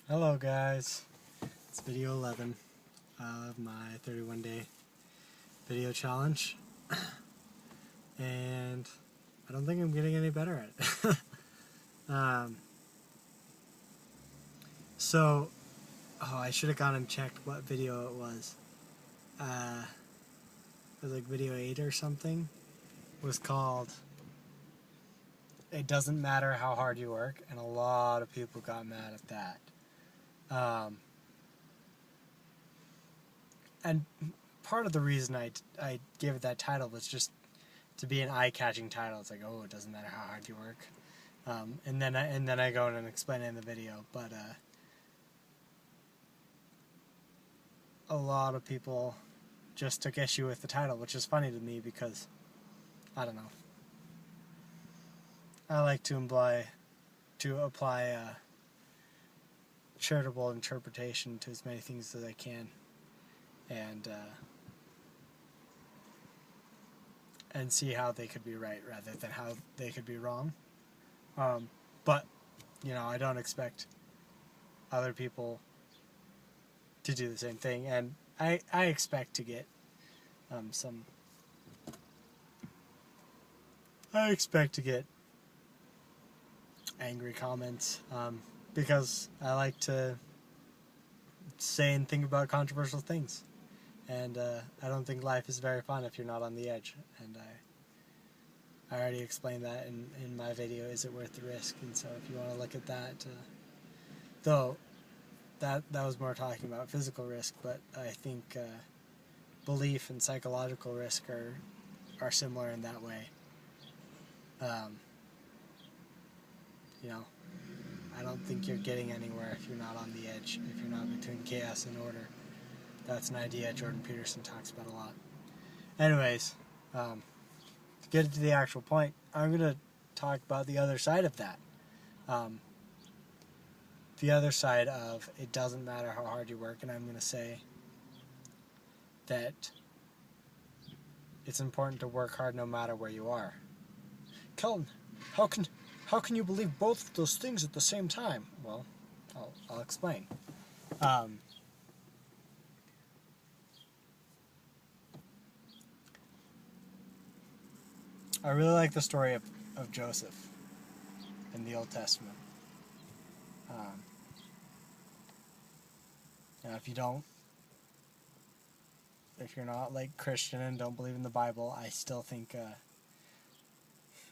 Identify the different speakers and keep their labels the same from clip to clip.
Speaker 1: Hello guys, it's video 11 of my 31-day video challenge, and I don't think I'm getting any better at it. So, I should have gone and checked what video it was. It was like video 8 or something. It was called "It Doesn't Matter How Hard You Work," and a lot of people got mad at that. And part of the reason I gave it that title was just to be an eye-catching title. It's like, oh, it doesn't matter how hard you work, and then I go in and explain it in the video. But a lot of people just took issue with the title, which is funny to me because I don't know. I like to apply charitable interpretation to as many things as I can, and see how they could be right rather than how they could be wrong. But I don't expect other people to do the same thing, and I expect to get angry comments, because I like to say and think about controversial things, and I don't think life is very fun if you're not on the edge, and I already explained that in my video, Is It Worth the Risk? And so if you want to look at that, though that was more talking about physical risk, but I think belief and psychological risk are similar in that way. I don't think you're getting anywhere if you're not on the edge, if you're not between chaos and order. That's an idea Jordan Peterson talks about a lot. Anyways, to get to the actual point, I'm going to talk about the other side of that. The other side of it doesn't matter how hard you work, and I'm going to say that it's important to work hard no matter where you are. Kelton, how can you believe both of those things at the same time? Well, I'll explain. I really like the story of Joseph in the Old Testament. Now, if you're not like Christian and don't believe in the Bible, I still think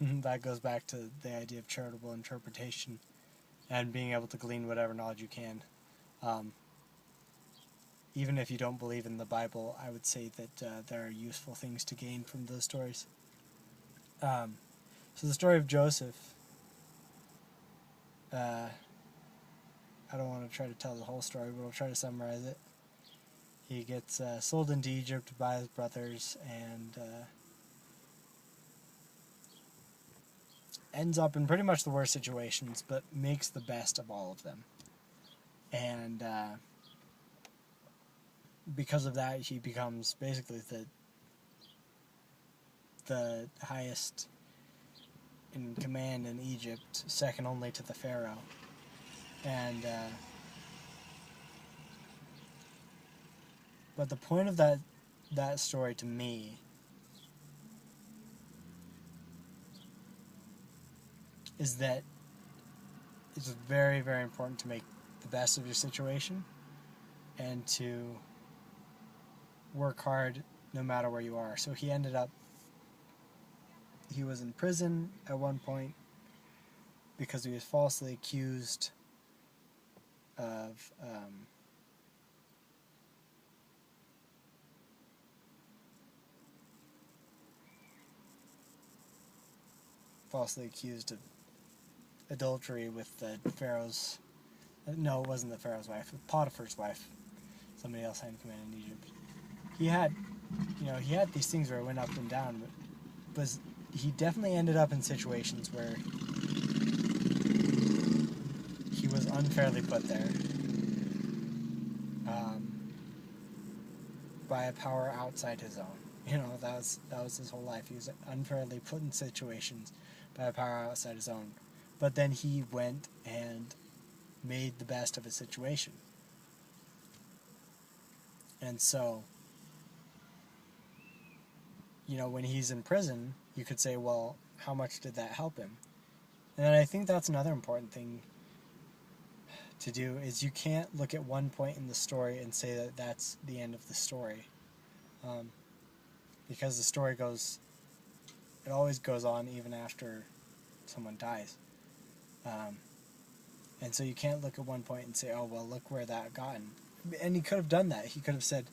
Speaker 1: that goes back to the idea of charitable interpretation and being able to glean whatever knowledge you can. Even if you don't believe in the Bible, I would say that there are useful things to gain from those stories. So the story of Joseph, I don't want to try to tell the whole story, but I'll try to summarize it. He gets sold into Egypt by his brothers and ends up in pretty much the worst situations, but makes the best of all of them. And because of that, he becomes basically the highest in command in Egypt, second only to the Pharaoh. And but the point of that story to me is that it's very, very important to make the best of your situation and to work hard no matter where you are. So he was in prison at one point because he was falsely accused of adultery with the Pharaoh's. No, it wasn't the Pharaoh's wife. Potiphar's wife. Somebody else had command in Egypt. He had these things where it went up and down, but he definitely ended up in situations where he was unfairly put there by a power outside his own. That was his whole life. He was unfairly put in situations by a power outside his own. But then he went and made the best of a situation. And so, when he's in prison, you could say, well, how much did that help him? And I think that's another important thing to do, is you can't look at one point in the story and say that that's the end of the story. Because the story it always goes on even after someone dies. And so you can't look at one point and say, oh, well, look where that got him. And he could have done that. He could have said,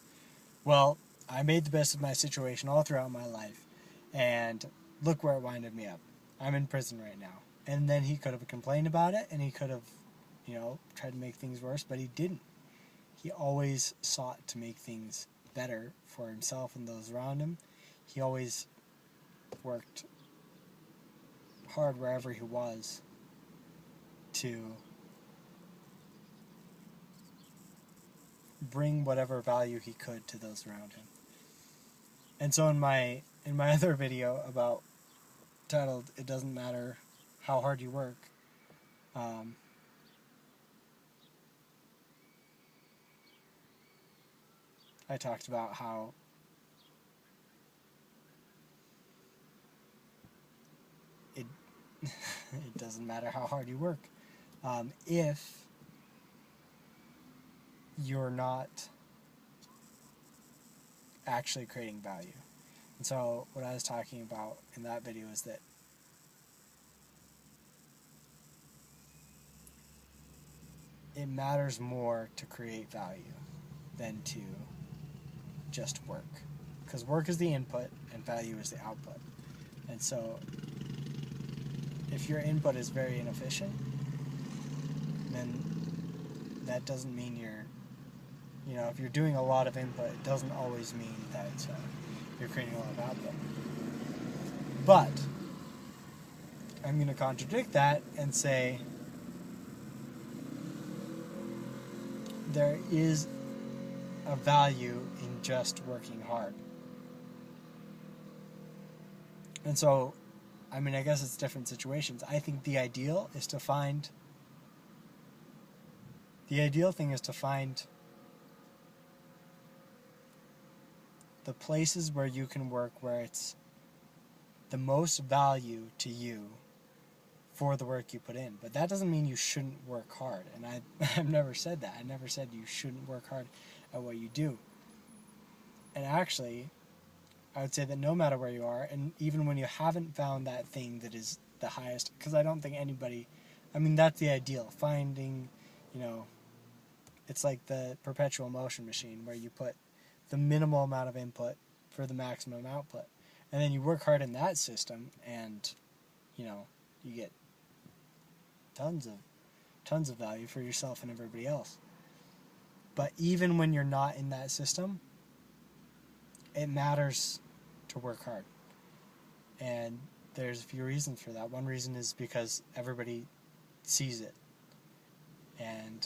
Speaker 1: well, I made the best of my situation all throughout my life, and look where it winded me up. I'm in prison right now. And then he could have complained about it, and he could have, tried to make things worse, but he didn't. He always sought to make things better for himself and those around him. He always worked hard wherever he was to bring whatever value he could to those around him. And so in my other video titled "It Doesn't Matter How Hard You Work," I talked about how it doesn't matter how hard you work if you're not actually creating value. And so what I was talking about in that video is that it matters more to create value than to just work. Because work is the input and value is the output. And so if your input is very inefficient, then that doesn't mean if you're doing a lot of input, it doesn't always mean that you're creating a lot of output. But I'm going to contradict that and say there is a value in just working hard. And so, I guess it's different situations. I think the ideal thing is to find the places where you can work where it's the most value to you for the work you put in. But that doesn't mean you shouldn't work hard. And I've never said that. I never said you shouldn't work hard at what you do. And actually, I would say that no matter where you are, and even when you haven't found that thing that is the highest, because I don't think anybody, that's the ideal. Finding, it's like the perpetual motion machine where you put the minimal amount of input for the maximum output. And then you work hard in that system and, you get tons of value for yourself and everybody else. But even when you're not in that system, it matters to work hard. And there's a few reasons for that. One reason is because everybody sees it. And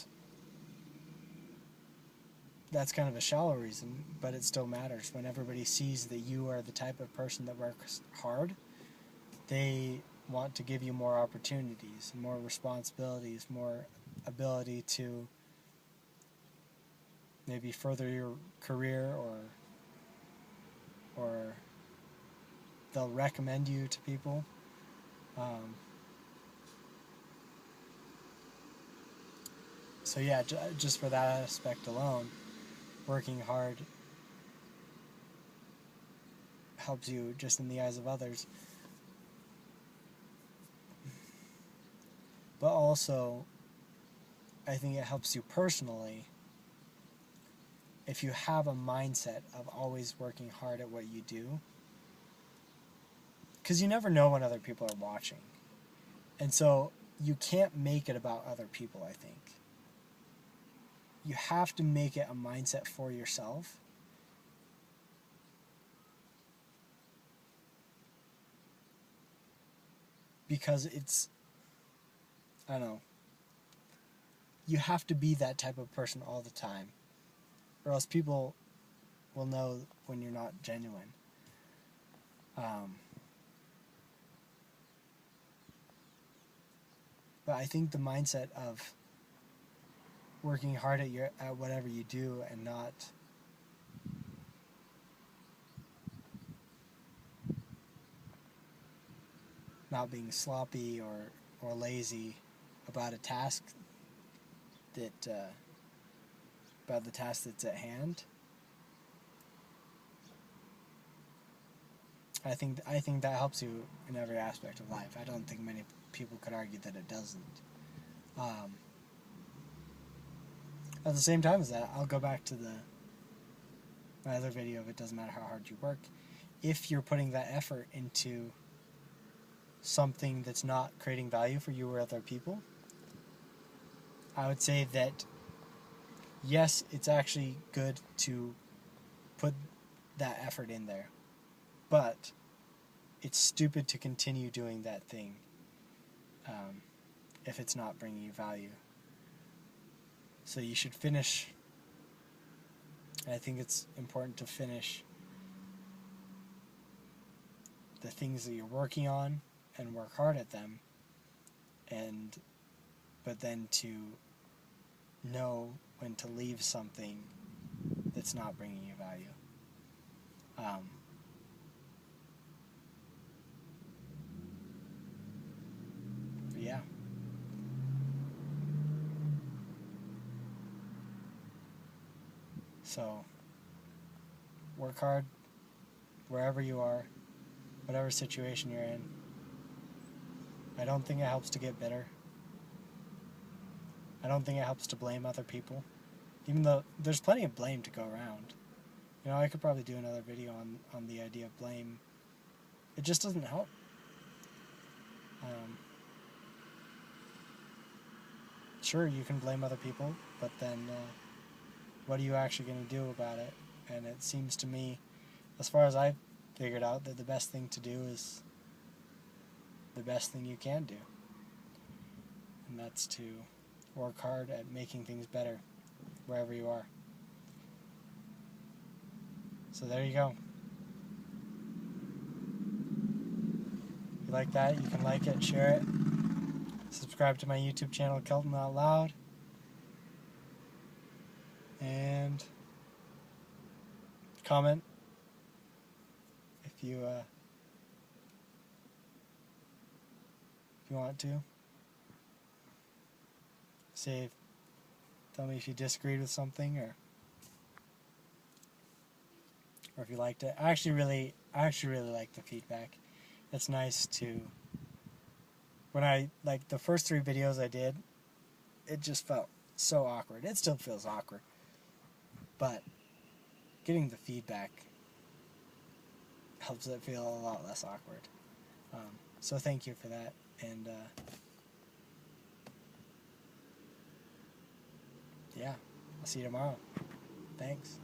Speaker 1: that's kind of a shallow reason, but it still matters. When everybody sees that you are the type of person that works hard, they want to give you more opportunities, more responsibilities, more ability to maybe further your career, or they'll recommend you to people. So yeah, just for that aspect alone, working hard helps you just in the eyes of others. But also, I think it helps you personally if you have a mindset of always working hard at what you do. Because you never know when other people are watching. And so you can't make it about other people, I think. You have to make it a mindset for yourself. Because you have to be that type of person all the time. Or else people will know when you're not genuine. But I think the mindset of working hard at whatever you do and not being sloppy or lazy about a task about the task that's at hand. I think that helps you in every aspect of life. I don't think many people could argue that it doesn't. At the same time as that, I'll go back to my other video of it doesn't matter how hard you work. If you're putting that effort into something that's not creating value for you or other people, I would say that yes, it's actually good to put that effort in there, but it's stupid to continue doing that thing if it's not bringing you value. So you should finish. I think it's important to finish the things that you're working on and work hard at them, but then to know when to leave something that's not bringing you value. Yeah. So, work hard wherever you are, whatever situation you're in. I don't think it helps to get bitter. I don't think it helps to blame other people, even though there's plenty of blame to go around. You know, I could probably do another video on the idea of blame. It just doesn't help. Sure, you can blame other people, but then what are you actually going to do about it? And it seems to me, as far as I've figured out, that the best thing to do is the best thing you can do. And that's to work hard at making things better wherever you are. So there you go. If you like that, you can like it, share it, subscribe to my YouTube channel, Kelton Out Loud, and comment if you want to. Tell me if you disagreed with something or if you liked it. I actually really like the feedback. It's nice to, when like the first 3 videos I did, it just felt so awkward. It still feels awkward, but getting the feedback helps it feel a lot less awkward. So thank you for that, and yeah, I'll see you tomorrow. Thanks.